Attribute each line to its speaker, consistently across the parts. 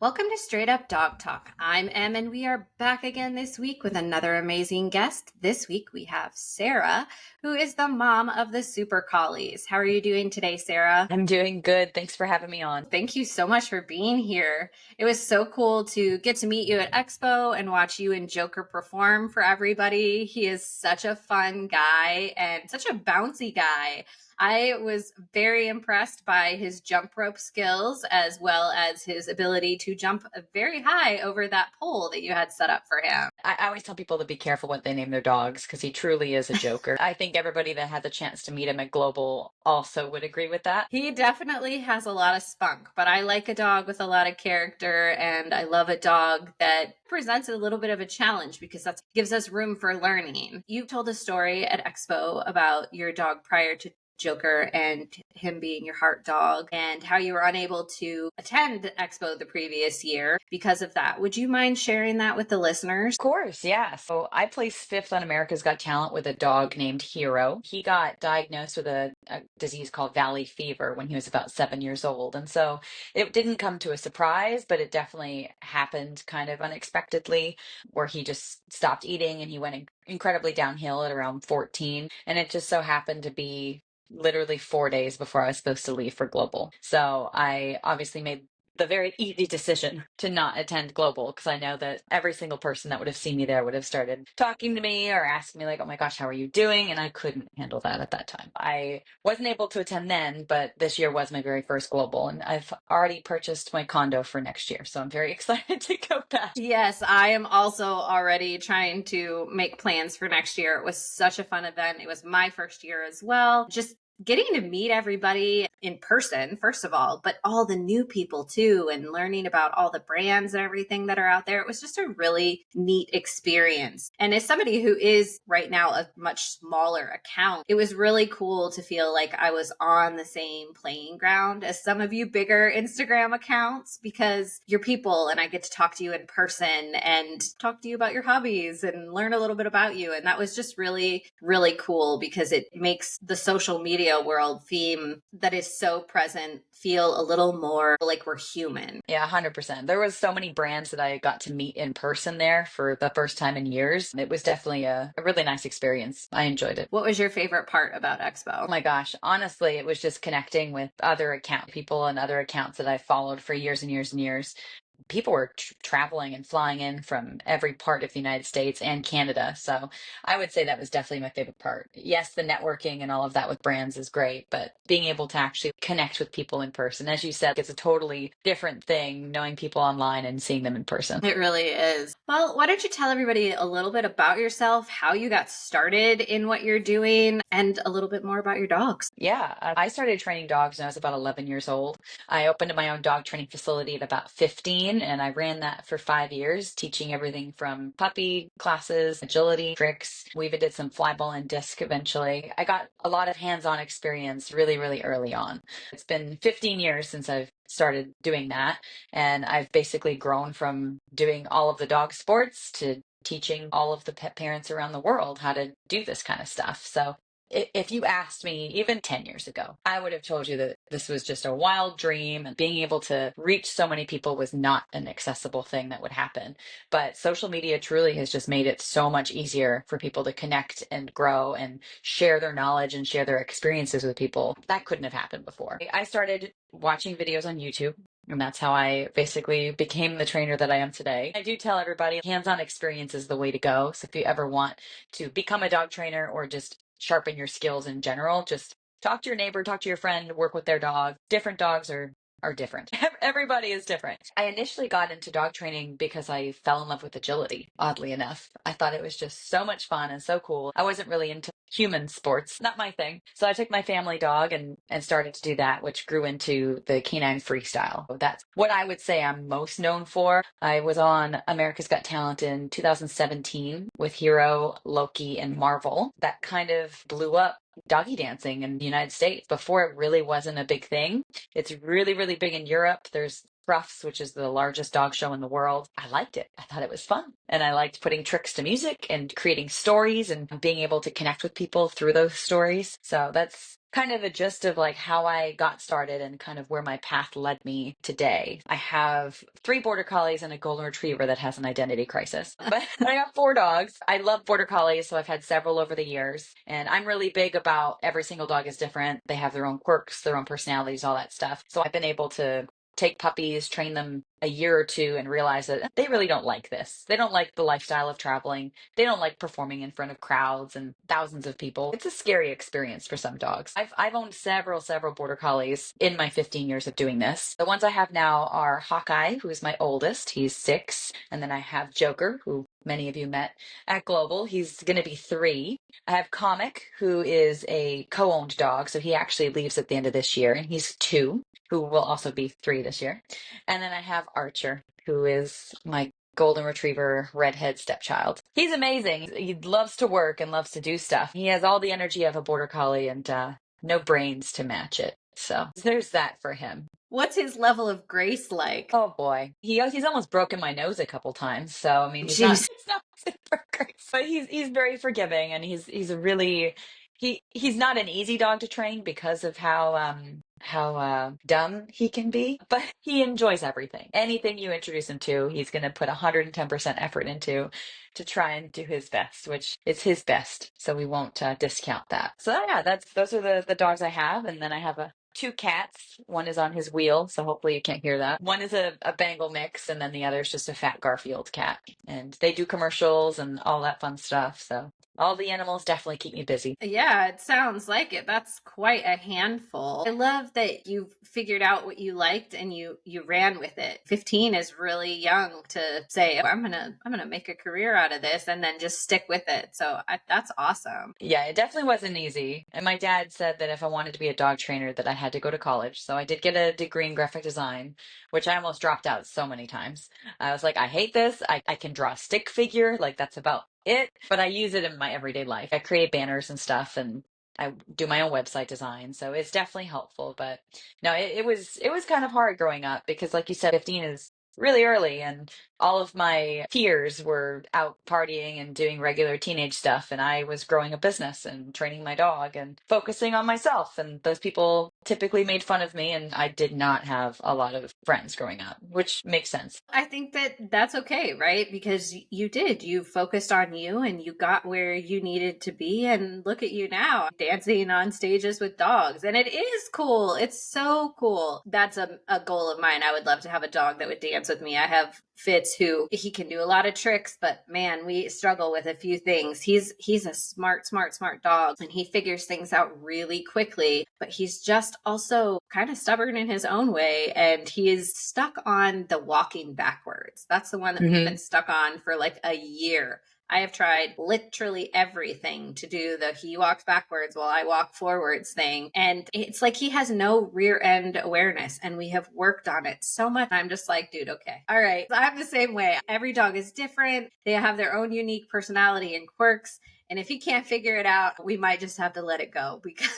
Speaker 1: Welcome to Straight Up Dog Talk. I'm Em, and we are back again this week with another amazing guest. This week we have Sarah, who is the mom of the Super Collies. How are you doing today, Sarah?
Speaker 2: I'm doing good. Thanks for having me on.
Speaker 1: Thank you so much for being here. It was so cool to get to meet you at Expo and watch you and Joker perform for everybody. He is such a fun guy and such a bouncy guy. I was very impressed by his jump rope skills as well as his ability to jump very high over that pole that you had set up for him.
Speaker 2: I always tell people to be careful what they name their dogs because he truly is a joker. I think everybody that had the chance to meet him at Global also would agree with that.
Speaker 1: He definitely has a lot of spunk, but I like a dog with a lot of character, and I love a dog that presents a little bit of a challenge because that gives us room for learning. You told a story at Expo about your dog prior to Joker and him being your heart dog and how you were unable to attend Expo the previous year because of that. Would you mind sharing that with the listeners?
Speaker 2: Of course, yeah. So I placed fifth on America's Got Talent with a dog named Hero. He got diagnosed with a disease called valley fever when he was about 7 years old. And so it didn't come to a surprise, but it definitely happened kind of unexpectedly, where he just stopped eating and he went incredibly downhill at around 14. And it just so happened to be literally 4 days before I was supposed to leave for Global. So I obviously made the very easy decision to not attend Global because I know that every single person that would have seen me there would have started talking to me or asking me like, oh my gosh, how are you doing? And I couldn't handle that at that time. I wasn't able to attend then, but this year was my very first Global, and I've already purchased my condo for next year. So I'm very excited to go back.
Speaker 1: Yes, I am also already trying to make plans for next year. It was such a fun event. It was my first year as well. Just getting to meet everybody in person, first of all, but all the new people too, and learning about all the brands and everything that are out there. It was just a really neat experience. And as somebody who is right now a much smaller account, it was really cool to feel like I was on the same playing ground as some of you bigger Instagram accounts because you're people and I get to talk to you in person and talk to you about your hobbies and learn a little bit about you. And that was just really, really cool because it makes the social media world theme that is so present feel a little more like we're human.
Speaker 2: Yeah, 100%. There was so many brands that I got to meet in person there for the first time in years. It was definitely a really nice experience. I enjoyed it.
Speaker 1: What was your favorite part about Expo?
Speaker 2: Oh my gosh, honestly, it was just connecting with other people and other accounts that I followed for years and years and years. People were traveling and flying in from every part of the United States and Canada. So I would say that was definitely my favorite part. Yes, the networking and all of that with brands is great, but being able to actually connect with people in person, as you said, it's a totally different thing knowing people online and seeing them in person.
Speaker 1: It really is. Well, why don't you tell everybody a little bit about yourself, how you got started in what you're doing, and a little bit more about your dogs?
Speaker 2: Yeah, I started training dogs when I was about 11 years old. I opened my own dog training facility at about 15, and I ran that for 5 years, teaching everything from puppy classes, agility, tricks. We even did some fly ball and disc eventually. I got a lot of hands-on experience really, really early on. It's been 15 years since I've started doing that, and I've basically grown from doing all of the dog sports to teaching all of the pet parents around the world how to do this kind of stuff. So if you asked me even 10 years ago, I would have told you that this was just a wild dream and being able to reach so many people was not an accessible thing that would happen. But social media truly has just made it so much easier for people to connect and grow and share their knowledge and share their experiences with people. That couldn't have happened before. I started watching videos on YouTube. And that's how I basically became the trainer that I am today. I do tell everybody hands-on experience is the way to go. So if you ever want to become a dog trainer or just sharpen your skills in general, just talk to your neighbor, talk to your friend, work with their dog. Different dogs are different. Everybody is different. I initially got into dog training because I fell in love with agility, oddly enough. I thought it was just so much fun and so cool. I wasn't really into human sports, not my thing. So I took my family dog and started to do that, which grew into the canine freestyle. That's what I would say I'm most known for. I was on America's Got Talent in 2017 with Hero, Loki, and Marvel. That kind of blew up doggy dancing in the United States before it really wasn't a big thing. It's really, really big in Europe. There's Ruff's, which is the largest dog show in the world. I liked it. I thought it was fun. And I liked putting tricks to music and creating stories and being able to connect with people through those stories. So that's kind of a gist of like how I got started and kind of where my path led me today. I have 3 border collies and a golden retriever that has an identity crisis, but I have 4 dogs. I love border collies, so I've had several over the years, and I'm really big about every single dog is different. They have their own quirks, their own personalities, all that stuff. So I've been able to take puppies, train them a year or two, and realize that they really don't like this. They don't like the lifestyle of traveling. They don't like performing in front of crowds and thousands of people. It's a scary experience for some dogs. I've owned several border collies in my 15 years of doing this. The ones I have now are Hawkeye, who is my oldest. He's 6. And then I have Joker, who many of you met at Global. He's going to be 3. I have Comic, who is a co-owned dog. So he actually leaves at the end of this year, and he's 2, who will also be 3 this year. And then I have Archer, who is my golden retriever redhead stepchild. He's amazing. He loves to work and loves to do stuff. He has all the energy of a border collie and no brains to match it. So there's that for him.
Speaker 1: What's his level of grace like?
Speaker 2: Oh boy, he's almost broken my nose a couple times. So I mean,
Speaker 1: Jeez.
Speaker 2: he's not super great, but he's very forgiving, and he's a really he's not an easy dog to train because of how dumb he can be, but he enjoys everything. Anything you introduce him to, he's going to put 110% effort into to try and do his best, which is his best. So we won't discount that. So yeah, those are the dogs I have, and then I have 2 cats. One is on his wheel, so hopefully you can't hear that. One is a Bengal mix, and then the other is just a fat Garfield cat. And they do commercials and all that fun stuff. So all the animals definitely keep me busy.
Speaker 1: Yeah, it sounds like it. That's quite a handful. I love that you've figured out what you liked and you ran with it. 15 is really young to say, I'm gonna make a career out of this and then just stick with it. So that's awesome.
Speaker 2: Yeah, it definitely wasn't easy. And my dad said that if I wanted to be a dog trainer, that I had to go to college. So I did get a degree in graphic design, which I almost dropped out so many times. I was like, I hate this. I can draw a stick figure. Like that's about it. But I use it in my everyday life. I create banners and stuff, and I do my own website design. So it's definitely helpful. But no, it was kind of hard growing up because like you said, 15 is really early, and all of my peers were out partying and doing regular teenage stuff, and I was growing a business and training my dog and focusing on myself, and those people typically made fun of me, and I did not have a lot of friends growing up, which makes sense.
Speaker 1: I think that that's okay, right? Because you focused on you and you got where you needed to be. And look at you now dancing on stages with dogs. And it is cool. It's so cool. That's a goal of mine. I would love to have a dog that would dance with me. I have Fitz, who he can do a lot of tricks, but man, we struggle with a few things. He's a smart dog, and he figures things out really quickly, but he's just also kind of stubborn in his own way, and he is stuck on the walking backwards. That's the one that we've been stuck on for like a year. I have tried literally everything to do the he walks backwards while I walk forwards thing. And it's like he has no rear end awareness. And we have worked on it so much. I'm just like, dude, okay. All right. So I'm the same way. Every dog is different. They have their own unique personality and quirks. And if he can't figure it out, we might just have to let it go because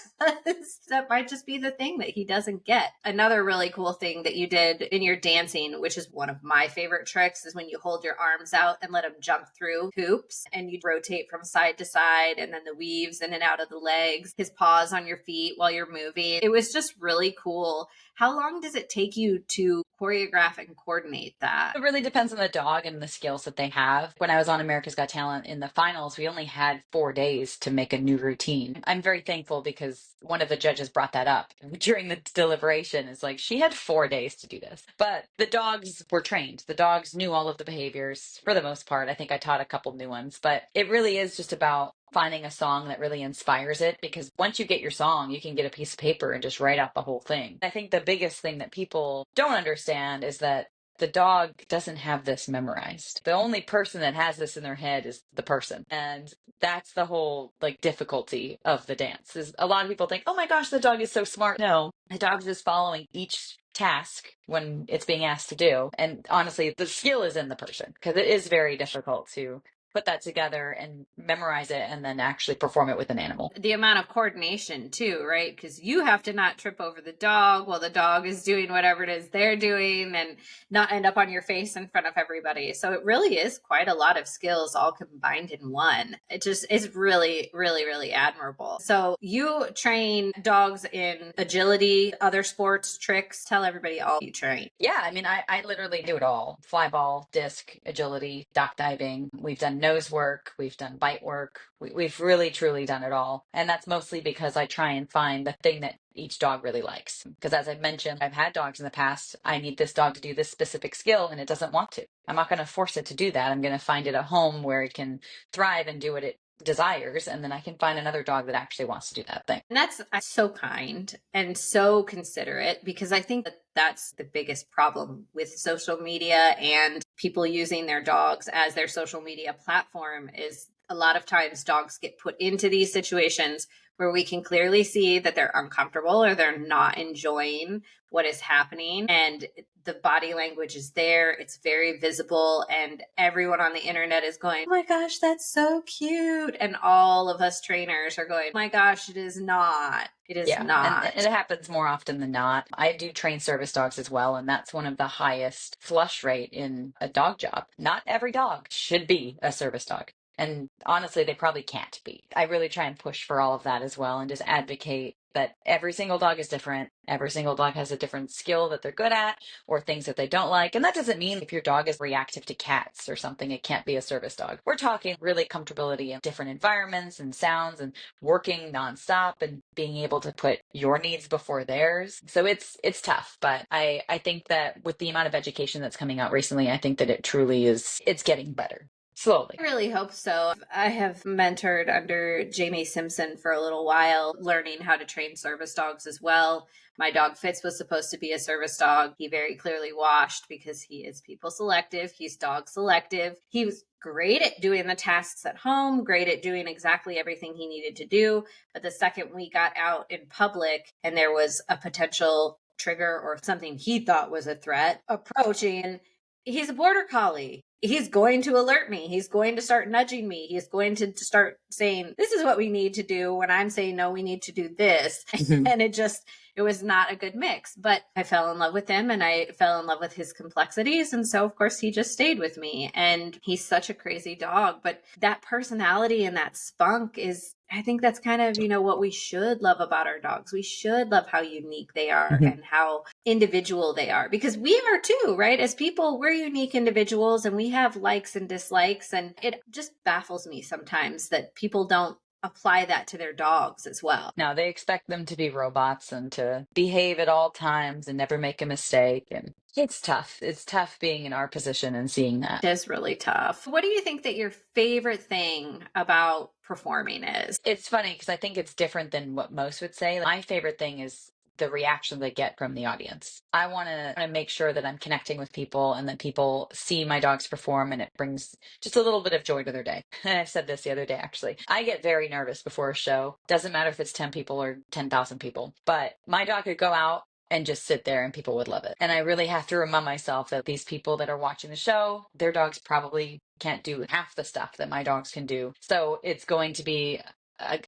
Speaker 1: that might just be the thing that he doesn't get. Another really cool thing that you did in your dancing, which is one of my favorite tricks, is when you hold your arms out and let him jump through hoops and you rotate from side to side, and then the weaves in and out of the legs, his paws on your feet while you're moving. It was just really cool. How long does it take you to choreograph and coordinate that?
Speaker 2: It really depends on the dog and the skills that they have. When I was on America's Got Talent in the finals, we only had 4 days to make a new routine. I'm very thankful because one of the judges brought that up during the deliberation. It's like, she had 4 days to do this. But the dogs were trained. The dogs knew all of the behaviors for the most part. I think I taught a couple new ones, but it really is just about finding a song that really inspires it, because once you get your song, you can get a piece of paper and just write out the whole thing. I think the biggest thing that people don't understand is that the dog doesn't have this memorized. The only person that has this in their head is the person. And that's the whole like difficulty of the dance. Is a lot of people think, "Oh my gosh, the dog is so smart." No, the dog's just following each task when it's being asked to do. And honestly, the skill is in the person, because it is very difficult to put that together and memorize it and then actually perform it with an animal.
Speaker 1: The amount of coordination too, right? Because you have to not trip over the dog while the dog is doing whatever it is they're doing and not end up on your face in front of everybody. So it really is quite a lot of skills all combined in one. It just is really, really, really admirable. So you train dogs in agility, other sports, tricks. Tell everybody all you train.
Speaker 2: Yeah, I mean, I literally do it all. Fly ball, disc, agility, dock diving. We've done nose work. We've done bite work. We've really, truly done it all. And that's mostly because I try and find the thing that each dog really likes. Because as I've mentioned, I've had dogs in the past. I need this dog to do this specific skill and it doesn't want to. I'm not going to force it to do that. I'm going to find it a home where it can thrive and do what it desires, and then I can find another dog that actually wants to do that thing.
Speaker 1: And that's so kind and so considerate, because I think that that's the biggest problem with social media and people using their dogs as their social media platform is a lot of times dogs get put into these situations where we can clearly see that they're uncomfortable or they're not enjoying what is happening, and the body language is there, it's very visible, and everyone on the internet is going, oh my gosh, that's so cute, and all of us trainers are going, oh my gosh, it is not, it is
Speaker 2: Yeah, and
Speaker 1: not.
Speaker 2: it happens more often than not. I do train service dogs as well, and that's one of the highest flush rate in a dog job. Not every dog should be a service dog. And honestly, they probably can't be. I really try and push for all of that as well and just advocate that every single dog is different. Every single dog has a different skill that they're good at or things that they don't like. And that doesn't mean if your dog is reactive to cats or something, it can't be a service dog. We're talking really comfortability in different environments and sounds and working nonstop and being able to put your needs before theirs. So it's tough, but I think that with the amount of education that's coming out recently, I think that it truly is, it's getting better. Slowly.
Speaker 1: I really hope so. I have mentored under Jamie Simpson for a little while, learning how to train service dogs as well. My dog Fitz was supposed to be a service dog. He very clearly washed because he is people selective. He's dog selective. He was great at doing the tasks at home, great at doing exactly everything he needed to do. But the second we got out in public and there was a potential trigger or something he thought was a threat approaching, he's a border collie. He's going to alert me. He's going to start nudging me. He's going to start saying, this is what we need to do when I'm saying, no, we need to do this.
Speaker 2: Mhm.
Speaker 1: And it was not a good mix. But I fell in love with him and I fell in love with his complexities. And so, of course, he just stayed with me. And he's such a crazy dog. But that personality and that spunk is, I think that's kind of, what we should love about our dogs. We should love how unique they are
Speaker 2: Mhm.
Speaker 1: and how individual they are, because we are too, right? As people, we're unique individuals and we have likes and dislikes. And it just baffles me sometimes that people don't apply that to their dogs as well.
Speaker 2: No, they expect them to be robots and to behave at all times and never make a mistake. And it's tough. It's tough being in our position and seeing that.
Speaker 1: It is really tough. What do you think that your favorite thing about performing is?
Speaker 2: It's funny because I think it's different than what most would say. My favorite thing is the reaction they get from the audience. I want to make sure that I'm connecting with people and that people see my dogs perform and it brings just a little bit of joy to their day. And I said this the other day, actually. I get very nervous before a show. Doesn't matter if it's 10 people or 10,000 people, but my dog could go out and just sit there and people would love it. And I really have to remind myself that these people that are watching the show, their dogs probably can't do half the stuff that my dogs can do. So it's going to be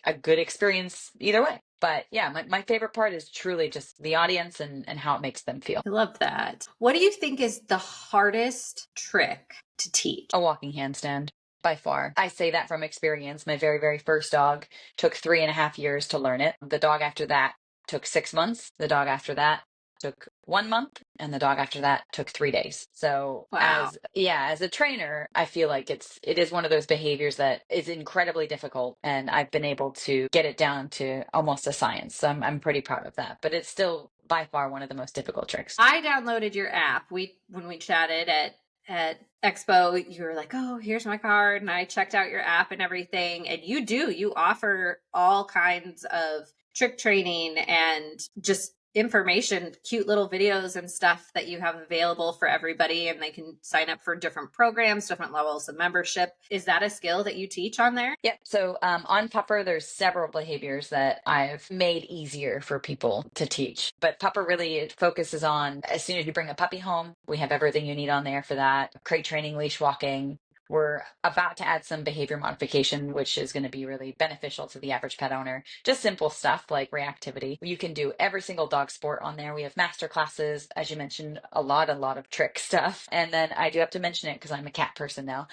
Speaker 2: a good experience either way. But yeah, my favorite part is truly just the audience and how it makes them feel.
Speaker 1: I love that. What do you think is the hardest trick to teach?
Speaker 2: A walking handstand. By far. I say that from experience. My very, very first dog took 3.5 years to learn it. The dog after that took 6 months. The dog after that took 1 month. And the dog after that took 3 days. So
Speaker 1: Wow.
Speaker 2: as a trainer, I feel like it is one of those behaviors that is incredibly difficult. And I've been able to get it down to almost a science. So I'm pretty proud of that. But it's still by far one of the most difficult tricks.
Speaker 1: I downloaded your app. When we chatted at Expo, you were like, "Oh, here's my card," and I checked out your app and everything. And you offer all kinds of trick training and just information, cute little videos and stuff that you have available for everybody, and they can sign up for different programs, different levels of membership. Is that a skill that you teach on there?
Speaker 2: Yep. So on Pupper, there's several behaviors that I've made easier for people to teach. But Pupper really it focuses on as soon as you bring a puppy home, we have everything you need on there for that. Crate training, leash walking, We're about to add some behavior modification, which is going to be really beneficial to the average pet owner. Just simple stuff like reactivity. You can do every single dog sport on there. We have master classes, as you mentioned, a lot of trick stuff. And then I do have to mention it because I'm a cat person now.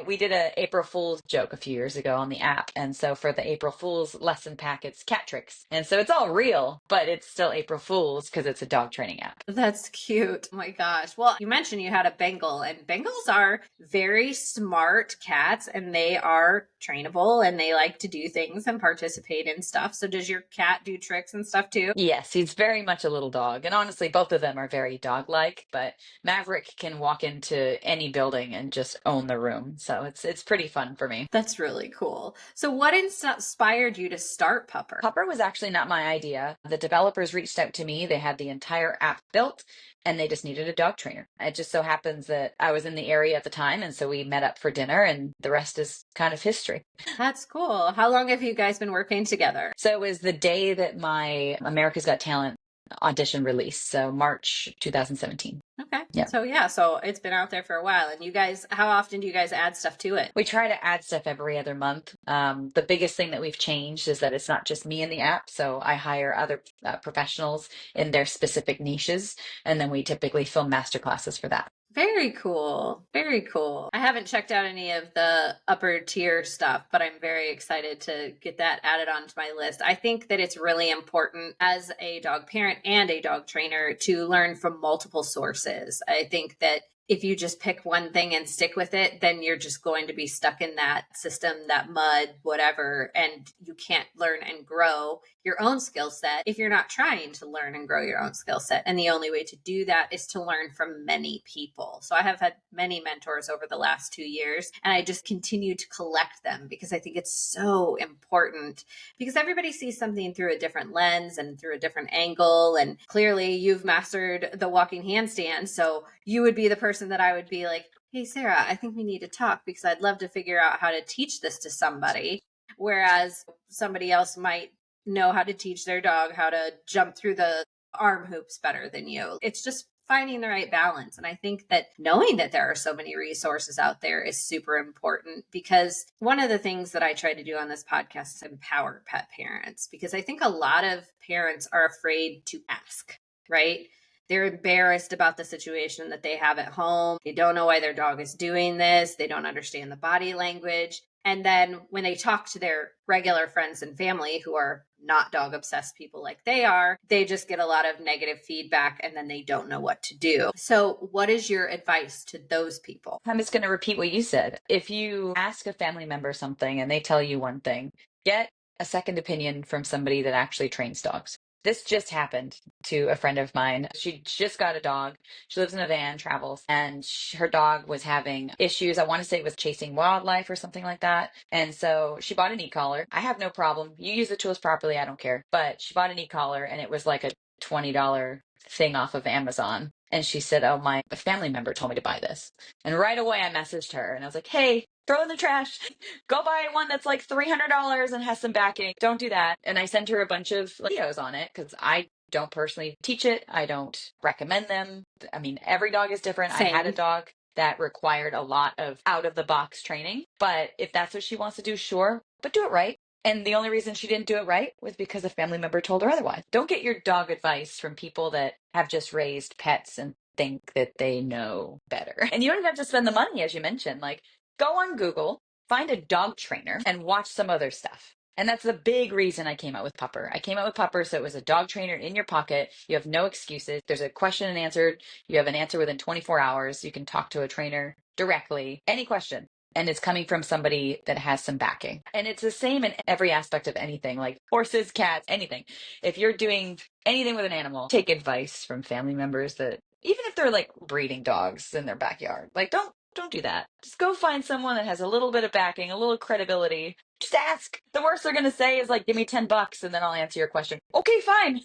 Speaker 2: We did a April Fool's joke a few years ago on the app. And so for the April Fool's lesson pack, it's cat tricks. And so it's all real, but it's still April Fool's because it's a dog training app.
Speaker 1: That's cute. Oh my gosh. Well, you mentioned you had a Bengal, and Bengals are very smart cats and they are trainable and they like to do things and participate in stuff. So, does your cat do tricks and stuff too?
Speaker 2: Yes, he's very much a little dog. And honestly, both of them are very dog-like, but Maverick can walk into any building and just own the room. So it's pretty fun for me.
Speaker 1: That's really cool. So, what inspired you to start Pupper?
Speaker 2: Pupper was actually not my idea. The developers reached out to me. They had the entire app built and they just needed a dog trainer. It just so happens that I was in the area at the time. And so we met up for dinner and the rest is kind of history.
Speaker 1: That's cool. How long have you guys been working together?
Speaker 2: So it was the day that my America's Got Talent audition released. So March 2017.
Speaker 1: Okay.
Speaker 2: Yeah.
Speaker 1: So it's been out there for a while. And you guys, how often do you guys add stuff to it?
Speaker 2: We try to add stuff every other month. The biggest thing that we've changed is that it's not just me in the app. So I hire other professionals in their specific niches, and then we typically film masterclasses for that.
Speaker 1: Very cool. Very cool. I haven't checked out any of the upper tier stuff, but I'm very excited to get that added onto my list. I think that it's really important as a dog parent and a dog trainer to learn from multiple sources. I think that if you just pick one thing and stick with it, then you're just going to be stuck in that system, that mud, whatever, and you can't learn and grow your own skill set if you're not trying to learn and grow your own skill set. And the only way to do that is to learn from many people. So I have had many mentors over the last 2 years, and I just continue to collect them because I think it's so important, because everybody sees something through a different lens and through a different angle. And clearly you've mastered the walking handstand. So you would be the person that I would be like, hey, Sarah, I think we need to talk because I'd love to figure out how to teach this to somebody. Whereas somebody else might know how to teach their dog how to jump through the arm hoops better than you. It's just finding the right balance. And I think that knowing that there are so many resources out there is super important, because one of the things that I try to do on this podcast is empower pet parents, because I think a lot of parents are afraid to ask, right? They're embarrassed about the situation that they have at home. They don't know why their dog is doing this. They don't understand the body language. And then when they talk to their regular friends and family who are not dog obsessed people like they are, they just get a lot of negative feedback and then they don't know what to do. So what is your advice to those people?
Speaker 2: I'm just going to repeat what you said. If you ask a family member something and they tell you one thing, get a second opinion from somebody that actually trains dogs. This just happened to a friend of mine. She just got a dog. She lives in a van, travels, and her dog was having issues. I want to say it was chasing wildlife or something like that. And so she bought an e-collar. I have no problem. You use the tools properly, I don't care. But she bought an e-collar and it was like a $20 thing off of Amazon. And she said, oh, my family member told me to buy this. And right away I messaged her and I was like, hey, throw in the trash. Go buy one that's like $300 and has some backing. Don't do that. And I sent her a bunch of videos on it because I don't personally teach it. I don't recommend them. I mean, every dog is different.
Speaker 1: Same.
Speaker 2: I had a dog that required a lot of out of the box training. But if that's what she wants to do, sure, but do it right. And the only reason she didn't do it right was because a family member told her otherwise. Don't get your dog advice from people that have just raised pets and think that they know better. And you don't even have to spend the money, as you mentioned. Like, go on Google, find a dog trainer, and watch some other stuff. And that's the big reason I came out with Pupper. I came out with Pupper so it was a dog trainer in your pocket. You have no excuses. There's a question and answer. You have an answer within 24 hours. You can talk to a trainer directly. Any question. And it's coming from somebody that has some backing. And it's the same in every aspect of anything, like horses, cats, anything. If you're doing anything with an animal, take advice from family members that, even if they're like breeding dogs in their backyard, like don't do that. Just go find someone that has a little bit of backing, a little credibility. Just ask. The worst they're going to say is like, give me $10 and then I'll answer your question. Okay, fine.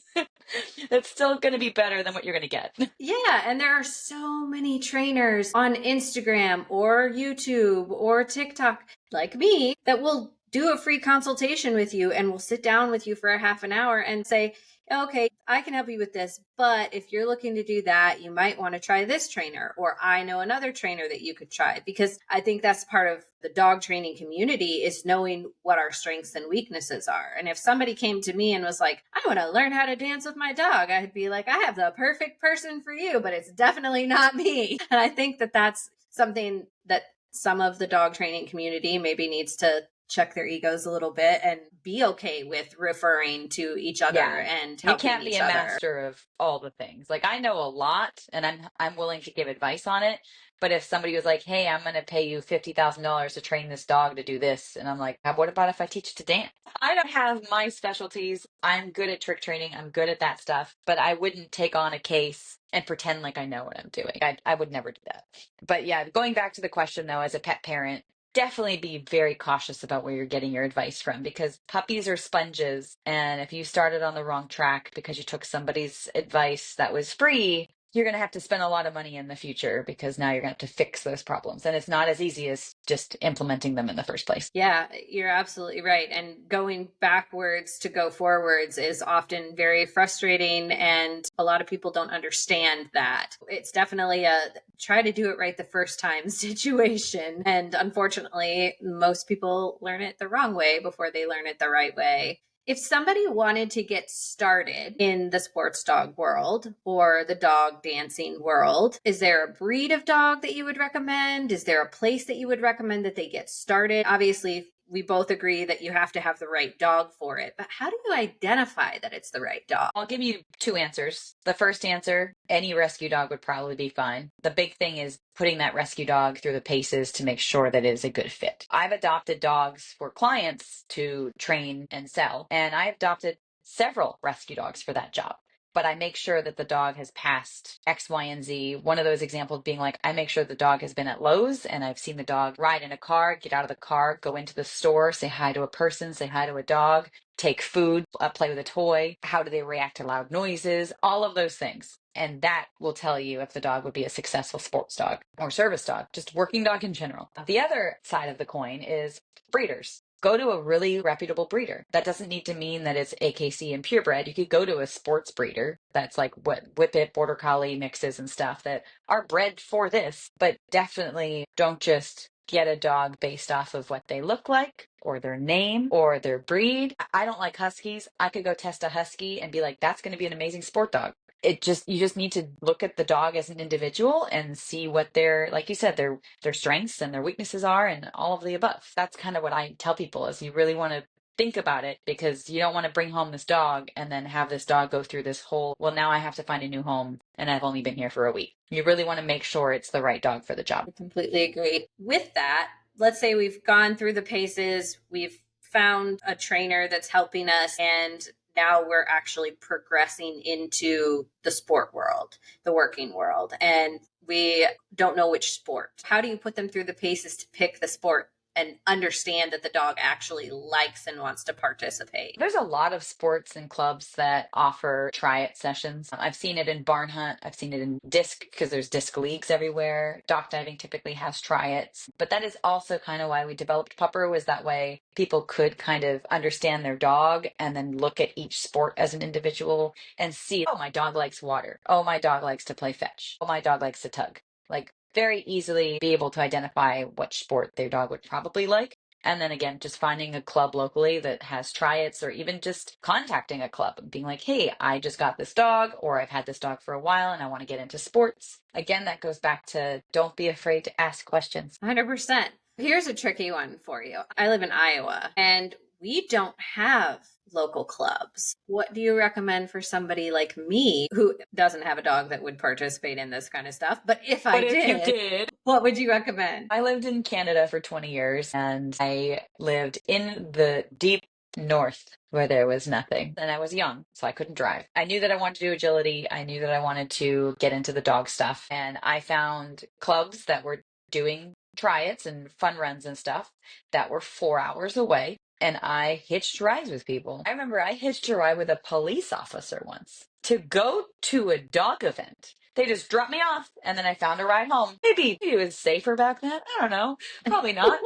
Speaker 2: That's still going to be better than what you're going to get.
Speaker 1: Yeah. And there are so many trainers on Instagram or YouTube or TikTok like me that will do a free consultation with you and we'll sit down with you for a half an hour and say, okay, I can help you with this, but if you're looking to do that, you might want to try this trainer, or I know another trainer that you could try. Because I think that's part of the dog training community, is knowing what our strengths and weaknesses are. And if somebody came to me and was like, I want to learn how to dance with my dog, I'd be like, I have the perfect person for you, but it's definitely not me. And I think that that's something that some of the dog training community maybe needs to check their egos a little bit and be okay with referring to each other
Speaker 2: Yeah.
Speaker 1: and
Speaker 2: You
Speaker 1: helping
Speaker 2: can't be
Speaker 1: each
Speaker 2: a
Speaker 1: other.
Speaker 2: master of all the things. Like I know a lot and I'm willing to give advice on it, but if somebody was like, "Hey, I'm going to pay you $50,000 to train this dog to do this." And I'm like, "What about if I teach it to dance?" I don't have my specialties. I'm good at trick training. I'm good at that stuff, but I wouldn't take on a case and pretend like I know what I'm doing. I would never do that. But yeah, going back to the question though, as a pet parent, definitely be very cautious about where you're getting your advice from, because puppies are sponges. And if you started on the wrong track because you took somebody's advice that was free, you're going to have to spend a lot of money in the future because now you're going to have to fix those problems. And it's not as easy as just implementing them in the first place.
Speaker 1: Yeah, you're absolutely right. And going backwards to go forwards is often very frustrating. And a lot of people don't understand that. It's definitely a try to do it right the first time situation. And unfortunately, most people learn it the wrong way before they learn it the right way. If somebody wanted to get started in the sports dog world or the dog dancing world, is there a breed of dog that you would recommend? Is there a place that you would recommend that they get started? Obviously, we both agree that you have to have the right dog for it, but how do you identify that it's the right dog?
Speaker 2: I'll give you two answers. The first answer, any rescue dog would probably be fine. The big thing is putting that rescue dog through the paces to make sure that it is a good fit. I've adopted dogs for clients to train and sell, and I've adopted several rescue dogs for that job. But I make sure that the dog has passed X, Y, and Z. One of those examples being like, I make sure the dog has been at Lowe's and I've seen the dog ride in a car, get out of the car, go into the store, say hi to a person, say hi to a dog, take food, play with a toy. How do they react to loud noises? All of those things. And that will tell you if the dog would be a successful sports dog or service dog, just working dog in general. The other side of the coin is breeders. Go to a really reputable breeder. That doesn't need to mean that it's AKC and purebred. You could go to a sports breeder that's like what Whippet, Border Collie mixes and stuff that are bred for this, but definitely don't just get a dog based off of what they look like or their name or their breed. I don't like huskies. I could go test a husky and be like, that's going to be an amazing sport dog. You just need to look at the dog as an individual and see what their, like you said, their strengths and their weaknesses are and all of the above. That's kind of what I tell people, is you really want to think about it, because you don't want to bring home this dog and then have this dog go through this whole, well, now I have to find a new home and I've only been here for a week. You really want to make sure it's the right dog for the job.
Speaker 1: I completely agree. With that, let's say we've gone through the paces, we've found a trainer that's helping us, and now we're actually progressing into the sport world, the working world, and we don't know which sport. How do you put them through the paces to pick the sport and understand that the dog actually likes and wants to participate?
Speaker 2: There's a lot of sports and clubs that offer try-it sessions. I've seen it in barn hunt. I've seen it in disc, because there's disc leagues everywhere. Dock diving typically has try-its. But that is also kind of why we developed Pupper, was that way people could kind of understand their dog and then look at each sport as an individual and see, oh, my dog likes water. Oh, my dog likes to play fetch. Oh, my dog likes to tug. Like, very easily be able to identify what sport their dog would probably like. And then again, just finding a club locally that has try-its, or even just contacting a club and being like, hey, I just got this dog, or I've had this dog for a while and I want to get into sports. Again, that goes back to don't be afraid to ask questions.
Speaker 1: 100%. Here's a tricky one for you. I live in Iowa and we don't have local clubs. What do you recommend for somebody like me who doesn't have a dog that would participate in this kind of stuff? But if I
Speaker 2: But if you
Speaker 1: did,
Speaker 2: did,
Speaker 1: what would you recommend?
Speaker 2: I lived in Canada for 20 years and I lived in the deep north where there was nothing. And I was young, so I couldn't drive. I knew that I wanted to do agility. I knew that I wanted to get into the dog stuff. And I found clubs that were doing try-its and fun runs and stuff that were 4 hours away. And I hitched rides with people. I remember I hitched a ride with a police officer once to go to a dog event. They just dropped me off and then I found a ride home. Maybe it was safer back then. I don't know. Probably not.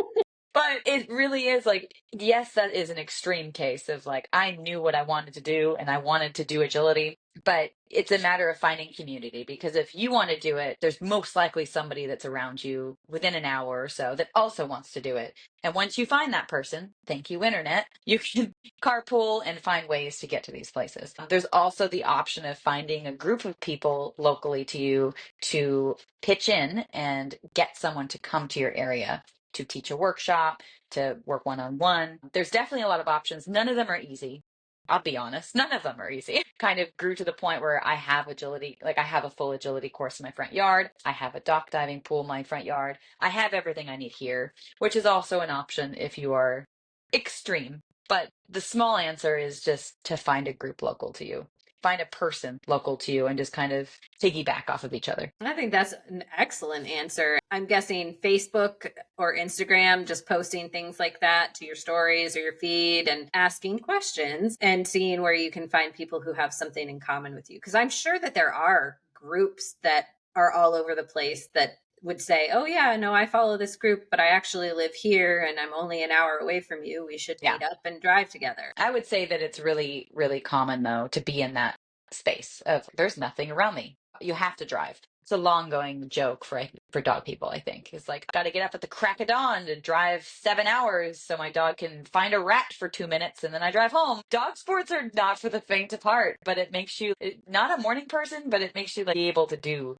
Speaker 2: But it really is like, yes, that is an extreme case of like, I knew what I wanted to do and I wanted to do agility, but it's a matter of finding community because if you want to do it, there's most likely somebody that's around you within an hour or so that also wants to do it. And once you find that person, thank you, internet, you can carpool and find ways to get to these places. There's also the option of finding a group of people locally to you to pitch in and get someone to come to your area to teach a workshop, to work one on one. There's definitely a lot of options. None of them are easy. I'll be honest, none of them are easy. Kind of grew to the point where I have agility, like I have a full agility course in my front yard. I have a dock diving pool in my front yard. I have everything I need here, which is also an option if you are extreme. But the small answer is just to find a group local to you. Find a person local to you and just kind of piggyback off of each other.
Speaker 1: I think that's an excellent answer. I'm guessing Facebook or Instagram, just posting things like that to your stories or your feed and asking questions and seeing where you can find people who have something in common with you. Because I'm sure that there are groups that are all over the place that would say, oh, yeah, no, I follow this group, but I actually live here and I'm only an hour away from you. We should
Speaker 2: Yeah.
Speaker 1: meet up and drive together.
Speaker 2: I would say that it's really, really common though to be in that space of there's nothing around me. You have to drive. It's a long going joke for dog people, I think. It's like got to get up at the crack of dawn to drive 7 hours so my dog can find a rat for 2 minutes and then I drive home. Dog sports are not for the faint of heart, but it makes you not a morning person, but it makes you like be able to do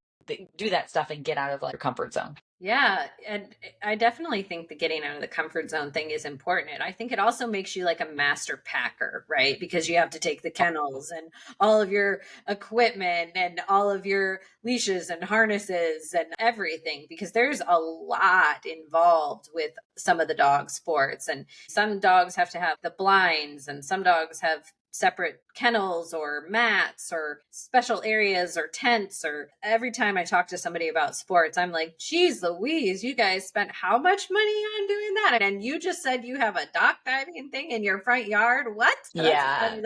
Speaker 2: that stuff and get out of like your comfort zone.
Speaker 1: Yeah, and I definitely think the getting out of the comfort zone thing is important. And I think it also makes you like a master packer, right? Because you have to take the kennels and all of your equipment and all of your leashes and harnesses and everything, because there's a lot involved with some of the dog sports. And some dogs have to have the blinds, and some dogs have separate kennels or mats or special areas or tents. Or every time I talk to somebody about sports, I'm like, geez Louise, you guys spent how much money on doing that? And you just said you have a dock diving thing in your front yard. What? I
Speaker 2: Yeah.
Speaker 1: mean,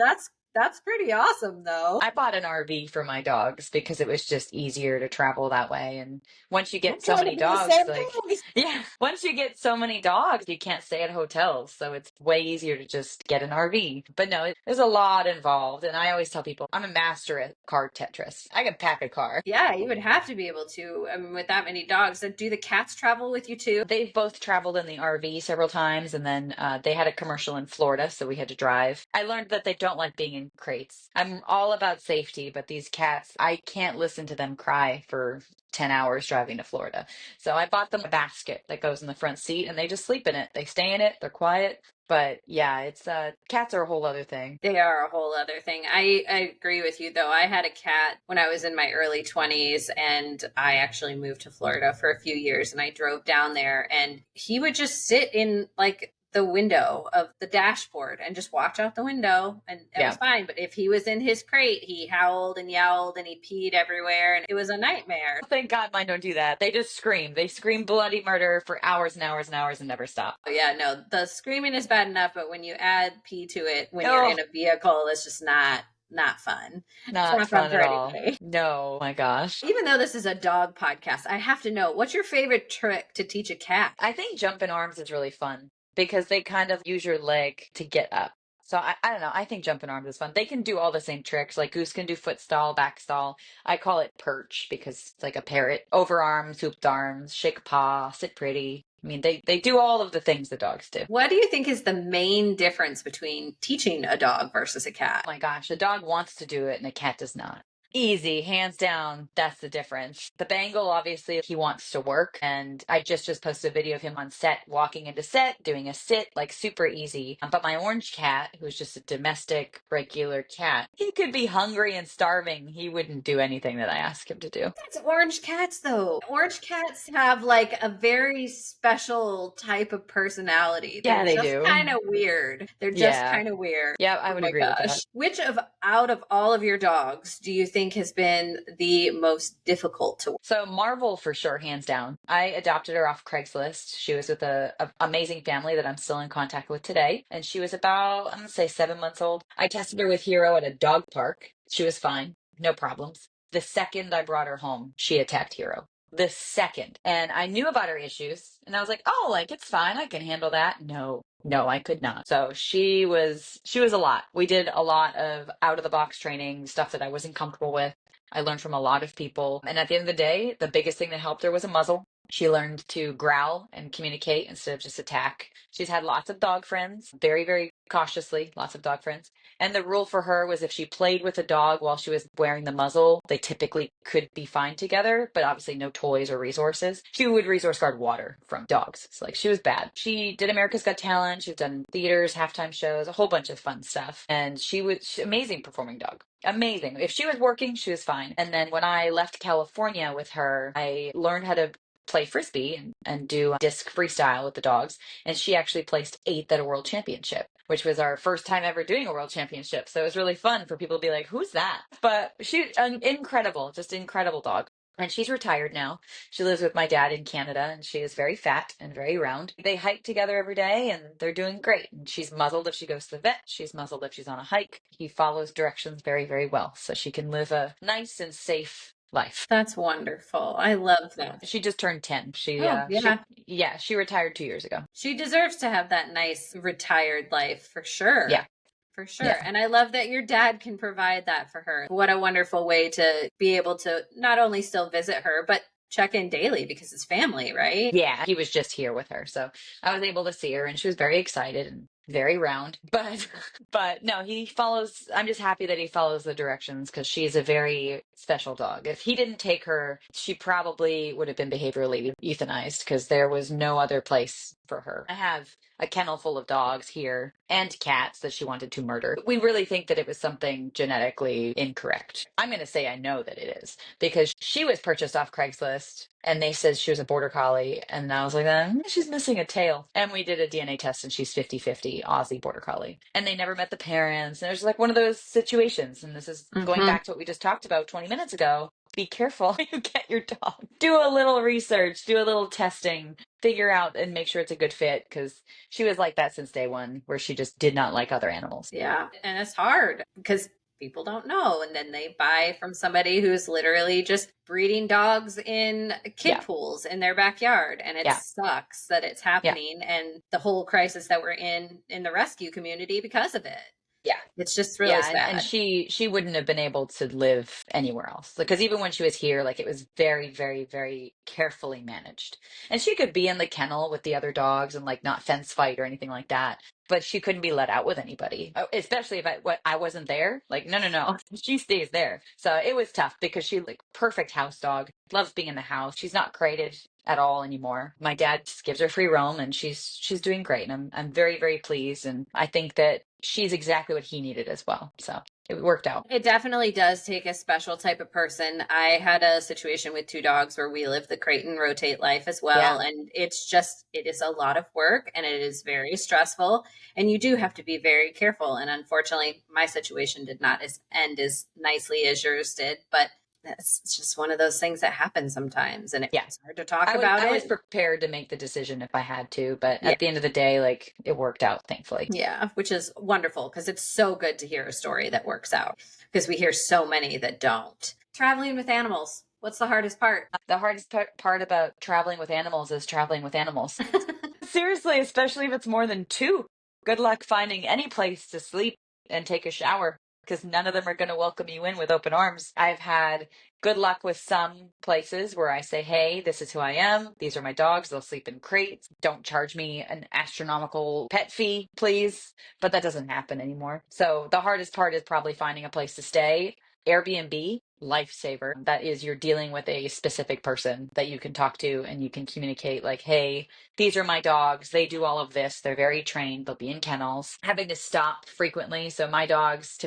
Speaker 1: that's pretty awesome though.
Speaker 2: I bought an RV for my dogs because it was just easier to travel that way. And once you
Speaker 1: I'm
Speaker 2: get so
Speaker 1: trying to
Speaker 2: many
Speaker 1: do the
Speaker 2: dogs,
Speaker 1: same
Speaker 2: like,
Speaker 1: thing.
Speaker 2: yeah, once you get so many dogs, you can't stay at hotels. So it's way easier to just get an RV. But no, there's a lot involved. And I always tell people I'm a master at card Tetris. I can pack a car.
Speaker 1: Yeah, you would have to be able to. I mean, with that many dogs. Do the cats travel with you too?
Speaker 2: They've both traveled in the RV several times, and then they had a commercial in Florida, so we had to drive. I learned that they don't like being in crates. I'm all about safety, but these cats, I can't listen to them cry for 10 hours driving to Florida. So I bought them a basket that goes in the front seat, and they just sleep in it. They stay in it, they're quiet. But yeah, it's cats are a whole other thing.
Speaker 1: They are a whole other thing. I agree with you, though. I had a cat when I was in my early 20s, and I actually moved to Florida for a few years, and I drove down there, and he would just sit in like the window of the dashboard and just watch out the window, and it was
Speaker 2: Yeah.
Speaker 1: fine. But if he was in his crate, he howled and yelled and he peed everywhere, and it was a nightmare.
Speaker 2: Thank God mine don't do that. They just scream. They scream bloody murder for hours and hours and hours and never stop.
Speaker 1: Yeah, no, the screaming is bad enough, but when you add pee to it when you're
Speaker 2: Oh,
Speaker 1: in a vehicle, it's just not fun. It's
Speaker 2: not
Speaker 1: not fun
Speaker 2: fun
Speaker 1: for
Speaker 2: at all.
Speaker 1: anybody.
Speaker 2: No, my gosh.
Speaker 1: Even though this is a dog podcast, I have to know, what's your favorite trick to teach a cat?
Speaker 2: I think jumping arms is really fun because they kind of use your leg to get up. So I don't know. I think jumping arms is fun. They can do all the same tricks. Like Goose can do foot stall, back stall. I call it perch because it's like a parrot. Over arms, hooped arms, shake a paw, sit pretty. I mean, they do all of the things the dogs do.
Speaker 1: What do you think is the main difference between teaching a dog versus a cat?
Speaker 2: Oh my gosh, a dog wants to do it and a cat does not. Easy, hands down. That's the difference. The Bengal, obviously, he wants to work, and I just posted a video of him on set, walking into set, doing a sit, like super easy. But my orange cat, who's just a domestic, regular cat, he could be hungry and starving. He wouldn't do anything that I ask him to do.
Speaker 1: That's orange cats, though. Orange cats have like a very special type of personality. They're
Speaker 2: Yeah, they
Speaker 1: just
Speaker 2: do.
Speaker 1: kind of weird. They're just
Speaker 2: Yeah.
Speaker 1: kind of weird.
Speaker 2: Yeah, I
Speaker 1: Oh
Speaker 2: would
Speaker 1: my
Speaker 2: agree with that.
Speaker 1: gosh. Which of out of all of your dogs do you think has been the most difficult to work?
Speaker 2: So Marvel for sure, hands down. I adopted her off Craigslist. She was with a amazing family that I'm still in contact with today, and she was about I'm gonna say 7 months old. I tested her with Hero at a dog park. She was fine, no problems. The second I brought her home, she attacked Hero. the second. And I knew about her issues and I was like, oh, like it's fine. I can handle that. No, no, I could not. So she was a lot. We did a lot of out of the box training, stuff that I wasn't comfortable with. I learned from a lot of people. And at the end of the day, the biggest thing that helped her was a muzzle. She learned to growl and communicate instead of just attack. She's had lots of dog friends, very, very cautiously, lots of dog friends. And the rule for her was if she played with a dog while she was wearing the muzzle, they typically could be fine together, but obviously no toys or resources. She would resource guard water from dogs. So like she was bad. She did America's Got Talent. She's done theaters, halftime shows, a whole bunch of fun stuff. And she's amazing performing dog. Amazing. If she was working, she was fine. And then when I left California with her, I learned how to play frisbee and do disc freestyle with the dogs, and she actually placed eighth at a world championship, which was our first time ever doing a world championship. So it was really fun for people to be like, who's that? But she's an incredible, just incredible dog. And she's retired now. She lives with my dad in Canada, and she is very fat and very round. They hike together every day, and they're doing great. And she's muzzled if she goes to the vet. She's muzzled if she's on a hike. He follows directions very, very well, so she can live a nice and safe life.
Speaker 1: That's wonderful. I love that.
Speaker 2: She just turned 10.
Speaker 1: Oh, yeah.
Speaker 2: She retired 2 years ago.
Speaker 1: She deserves to have that nice retired life for sure.
Speaker 2: Yeah.
Speaker 1: For sure.
Speaker 2: Yeah.
Speaker 1: And I love that your dad can provide that for her. What a wonderful way to be able to not only still visit her, but check in daily because it's family, right?
Speaker 2: Yeah, he was just here with her. So I was able to see her and she was very excited and very round. But no, he follows, I'm just happy that he follows the directions because she's a very special dog. If he didn't take her, she probably would have been behaviorally euthanized because there was no other place for her. I have a kennel full of dogs here and cats that she wanted to murder. We really think that it was something genetically incorrect. I'm going to say I know that it is because she was purchased off Craigslist and they said she was a border collie. And I was like, she's missing a tail. And we did a DNA test and she's 50-50 Aussie border collie. And they never met the parents. And it was like one of those situations. And this is going back to what we just talked about 20 minutes ago. Be careful when you get your dog. Do a little research, do a little testing, figure out and make sure it's a good fit because she was like that since day one, where she just did not like other animals.
Speaker 1: Yeah. And it's hard because people don't know. And then they buy from somebody who's literally just breeding dogs in kid pools in their backyard. And it sucks that it's happening and the whole crisis that we're in the rescue community because of it.
Speaker 2: Yeah.
Speaker 1: It's just really sad.
Speaker 2: And she wouldn't have been able to live anywhere else. Because even when she was here, like it was very, very, very carefully managed. And she could be in the kennel with the other dogs and like not fence fight or anything like that. But she couldn't be let out with anybody, especially if I wasn't there. Like, no, she stays there. So it was tough because she like perfect house dog, loves being in the house. She's not crated at all anymore. My dad just gives her free roam and she's doing great. And I'm very, very pleased. And I think that she's exactly what he needed as well. So it worked out.
Speaker 1: It definitely does take a special type of person. I had a situation with two dogs where we live the crate and rotate life as well. And it is a lot of work and it is very stressful. And you do have to be very careful. And unfortunately, my situation did not end as nicely as yours did. But it's just one of those things that happen sometimes. And it's hard to talk about it.
Speaker 2: I was prepared to make the decision if I had to. But at the end of the day, like it worked out, thankfully.
Speaker 1: Yeah, which is wonderful because it's so good to hear a story that works out because we hear so many that don't. Traveling with animals. What's the hardest part?
Speaker 2: The hardest part about traveling with animals is traveling with animals. Seriously, especially if it's more than two. Good luck finding any place to sleep and take a shower because none of them are going to welcome you in with open arms. I've had good luck with some places where I say, hey, this is who I am. These are my dogs. They'll sleep in crates. Don't charge me an astronomical pet fee, please. But that doesn't happen anymore. So the hardest part is probably finding a place to stay. Airbnb, lifesaver. That is, you're dealing with a specific person that you can talk to and you can communicate like, hey, these are my dogs. They do all of this. They're very trained. They'll be in kennels. Having to stop frequently. So my dogs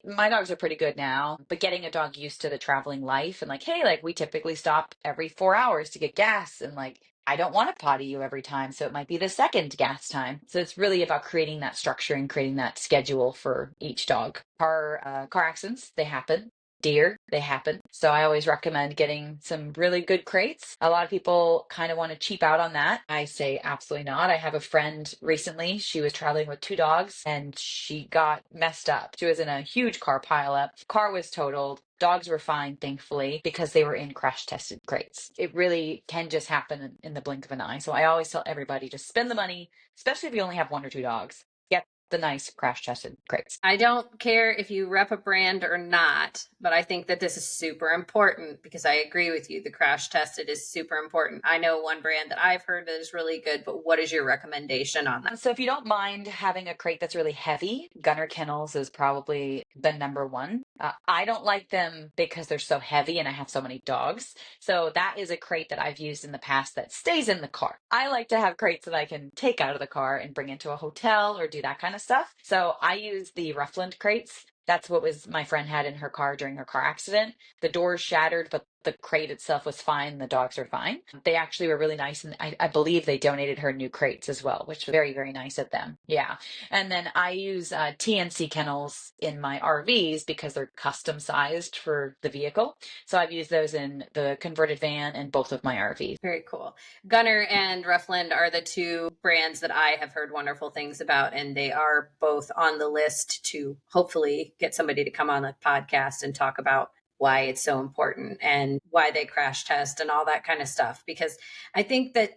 Speaker 2: my dogs are pretty good now, but getting a dog used to the traveling life and like, hey, like we typically stop every 4 hours to get gas and like, I don't want to potty you every time, so it might be the second gas time. So it's really about creating that structure and creating that schedule for each dog. Car accidents, they happen. Deer, they happen. So I always recommend getting some really good crates. A lot of people kind of want to cheap out on that. I say absolutely not. I have a friend recently, she was traveling with two dogs and she got messed up. She was in a huge car pileup. Car was totaled. Dogs were fine, thankfully, because they were in crash tested crates. It really can just happen in the blink of an eye. So I always tell everybody to spend the money, especially if you only have one or two dogs. Get the nice crash tested crates.
Speaker 1: I don't care if you rep a brand or not, but I think that this is super important because I agree with you. The crash tested is super important. I know one brand that I've heard that is really good, but what is your recommendation on that?
Speaker 2: So if you don't mind having a crate that's really heavy, Gunner Kennels is probably the number one. I don't like them because they're so heavy and I have so many dogs. So that is a crate that I've used in the past that stays in the car. I like to have crates that I can take out of the car and bring into a hotel or do that kind of stuff. So I use the Ruffland crates. That's what was my friend had in her car during her car accident. The doors shattered, but the crate itself was fine. The dogs are fine. They actually were really nice. And I believe they donated her new crates as well, which was very, very nice of them. Yeah. And then I use TNC kennels in my RVs because they're custom sized for the vehicle. So I've used those in the converted van and both of my RVs.
Speaker 1: Very cool. Gunner and Ruffland are the two brands that I have heard wonderful things about, and they are both on the list to hopefully get somebody to come on the podcast and talk about why it's so important and why they crash test and all that kind of stuff. Because I think that,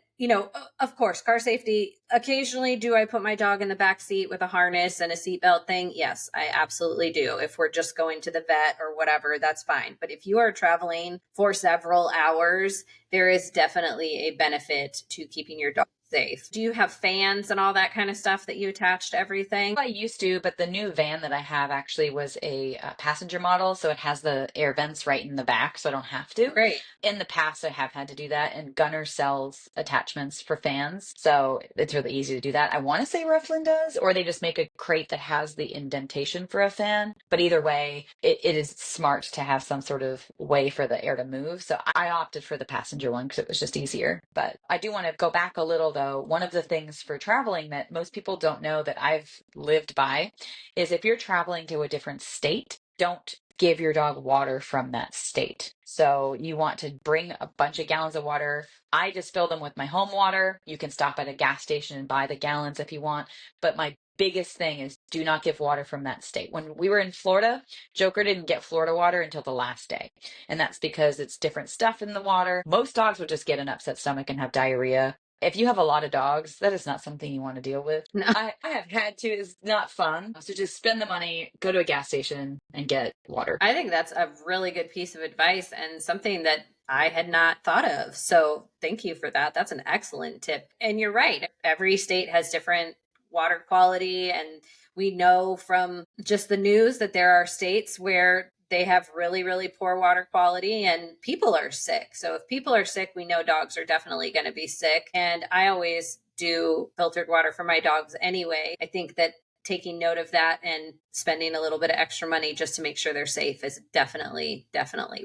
Speaker 1: of course, car safety, occasionally do I put my dog in the back seat with a harness and a seatbelt thing? Yes, I absolutely do. If we're just going to the vet or whatever, that's fine. But if you are traveling for several hours, there is definitely a benefit to keeping your dog safe. Do you have fans and all that kind of stuff that you attach to everything?
Speaker 2: I used to, but the new van that I have actually was a passenger model. So it has the air vents right in the back, so I don't have to.
Speaker 1: Great.
Speaker 2: In the past, I have had to do that, and Gunner sells attachments for fans. So it's really easy to do that. I want to say Rufflin does, or they just make a crate that has the indentation for a fan. But either way, it is smart to have some sort of way for the air to move. So I opted for the passenger one because it was just easier. But I do want to go back a little, though. One of the things for traveling that most people don't know that I've lived by is if you're traveling to a different state, don't give your dog water from that state. So you want to bring a bunch of gallons of water. I just fill them with my home water. You can stop at a gas station and buy the gallons if you want. But my biggest thing is do not give water from that state. When we were in Florida, Joker didn't get Florida water until the last day. And that's because it's different stuff in the water. Most dogs would just get an upset stomach and have diarrhea. If you have a lot of dogs, that is not something you want to deal with.
Speaker 1: No.
Speaker 2: I have had to. It's not fun. So just spend the money, go to a gas station and get water.
Speaker 1: I think that's a really good piece of advice and something that I had not thought of. So thank you for that. That's an excellent tip. And you're right. Every state has different water quality. And we know from just the news that there are states where they have really, really poor water quality and people are sick. So if people are sick, we know dogs are definitely going to be sick. And I always do filtered water for my dogs anyway. I think that taking note of that and spending a little bit of extra money just to make sure they're safe is definitely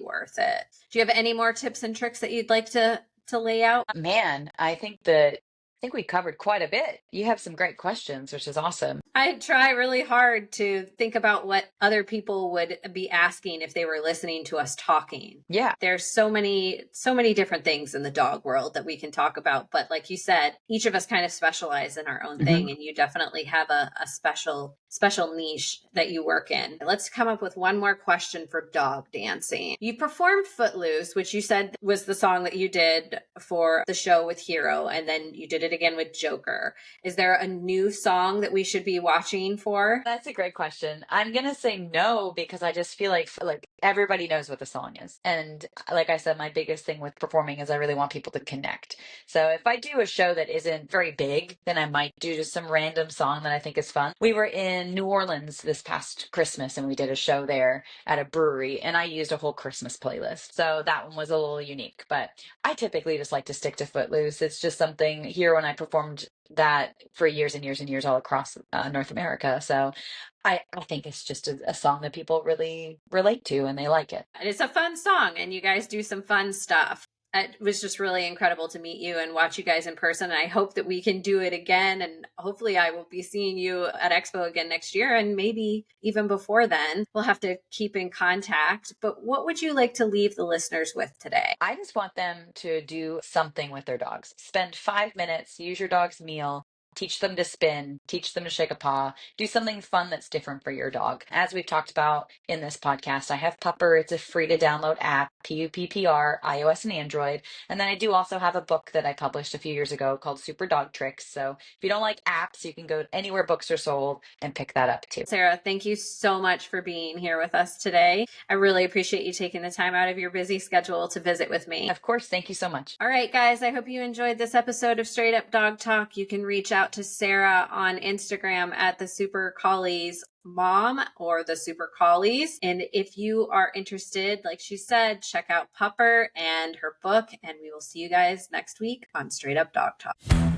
Speaker 1: worth it. Do you have any more tips and tricks that you'd like to lay out?
Speaker 2: Man, I think we covered quite a bit. You have some great questions, which is awesome.
Speaker 1: I try really hard to think about what other people would be asking if they were listening to us talking.
Speaker 2: Yeah.
Speaker 1: There's so many different things in the dog world that we can talk about. But like you said, each of us kind of specialize in our own thing. And you definitely have a special niche that you work in. Let's come up with one more question for dog dancing. You performed Footloose, which you said was the song that you did for the show with Hero. And then you did it again with Joker. Is there a new song that we should be watching for?
Speaker 2: That's a great question. I'm gonna say no because I just feel like everybody knows what the song is. And like I said, my biggest thing with performing is I really want people to connect. So if I do a show that isn't very big, then I might do just some random song that I think is fun. We were in New Orleans this past Christmas and we did a show there at a brewery and I used a whole Christmas playlist. So that one was a little unique, but I typically just like to stick to Footloose. It's just something here when I performed that for years and years and years all across North America. So I think it's just a song that people really relate to and they like it.
Speaker 1: And it's a fun song, and you guys do some fun stuff. It was just really incredible to meet you and watch you guys in person. And I hope that we can do it again. And hopefully I will be seeing you at Expo again next year. And maybe even before then, we'll have to keep in contact. But what would you like to leave the listeners with today?
Speaker 2: I just want them to do something with their dogs. Spend 5 minutes, use your dog's meal, Teach them to spin, teach them to shake a paw, do something fun that's different for your dog. As we've talked about in this podcast, I have Pupper. It's a free to download app, Puppr, iOS and Android. And then I do also have a book that I published a few years ago called Super Dog Tricks. So if you don't like apps, you can go anywhere books are sold and pick that up too.
Speaker 1: Sarah, thank you so much for being here with us today. I really appreciate you taking the time out of your busy schedule to visit with me.
Speaker 2: Of course, thank you so much.
Speaker 1: All right, guys, I hope you enjoyed this episode of Straight Up Dog Talk. You can reach out to Sarah on Instagram at the Super Collies Mom or the Super Collies. And if you are interested, like she said, check out Pupper and her book. And we will see you guys next week on Straight Up Dog Talk.